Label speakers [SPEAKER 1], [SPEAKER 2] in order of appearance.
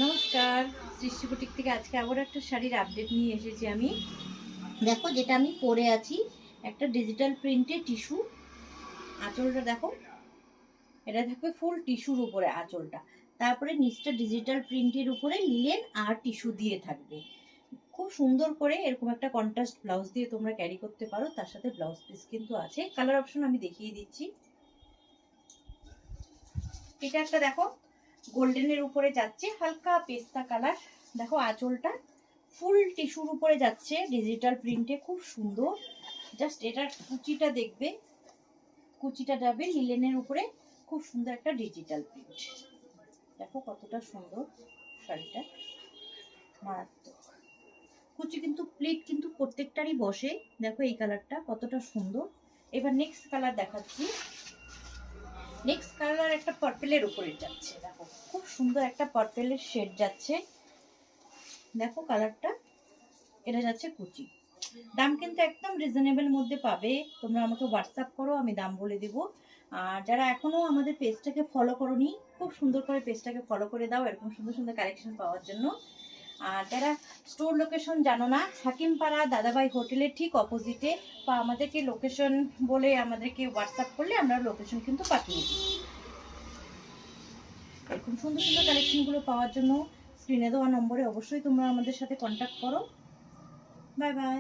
[SPEAKER 1] নমস্কার, সৃষ্টি বুটিক থেকে আজকে আবার একটা শাড়ির আপডেট নিয়ে এসেছি আমি। দেখো যেটা আমি পরে আছি, একটা ডিজিটাল প্রিন্টের টিস্যু। আঁচলটা দেখো, এটা থাকবে ফুল টিস্যুর উপরে আঁচলটা, তারপরে নিচটা ডিজিটাল প্রিন্টের উপরে লিলেন আর টিস্যু দিয়ে থাকবে। খুব সুন্দর করে এরকম একটা কন্ট্রাস্ট ব্লাউজ দিয়ে তোমরা ক্যারি করতে পারো। তার সাথে ব্লাউজ পিস কিন্তু আছে, কালার অপশন আমি দেখিয়ে দিচ্ছি। এটা একটা দেখো গোল্ডেনের উপরে যাচ্ছে, হালকা পেস্তা কালার। দেখো আঁচলটা ফুল টিস্যুর উপরে যাচ্ছে, ডিজিটাল প্রিন্টে, খুব সুন্দর। জাস্ট এটার কুচিটা দেখবে, কুচিটা যাবে লিলেনের উপরে, খুব সুন্দর একটা ডিজিটাল প্রিন্ট। দেখো কতটা সুন্দর শাড়িটা, মারাত্মক। কুচি কিন্তু প্লিট কিন্তু প্রত্যেকটারই বসে। দেখো এই কালারটা কতটা সুন্দর। এবার নেক্সট কালার দেখাচ্ছি। নেক্সট কালার একটা পার্পেলের উপরে যাচ্ছে, দেখো খুব সুন্দর একটা পার্পেলের শেড যাচ্ছে। দেখো কালারটা, এটা যাচ্ছে কুচি। দাম কিন্তু একদম রিজনেবল মধ্যে পাবে। তোমরা আমাকে হোয়াটসঅ্যাপ করো, আমি দাম বলে দেব। আর যারা এখনো আমাদের পেজটাকে ফলো করোনি, খুব সুন্দর করে পেজটাকে ফলো করে দাও এরকম সুন্দর সুন্দর কালেকশন পাওয়ার জন্য। আর যারা স্টোর লোকেশন জানো না, হাকিমপাড়া দাদাভাই হোটেলের ঠিক অপোজিটে, বা আমাদেরকে লোকেশন বলে আমাদেরকে হোয়াটসঅ্যাপ করলে আমরা লোকেশন কিন্তু পাঠিয়ে দিই। এরকম সুন্দর সুন্দর কালেকশনগুলো পাওয়ার জন্য স্ক্রিনে দেওয়া নম্বরে অবশ্যই তোমরা আমাদের সাথে কন্ট্যাক্ট করো। Bye bye.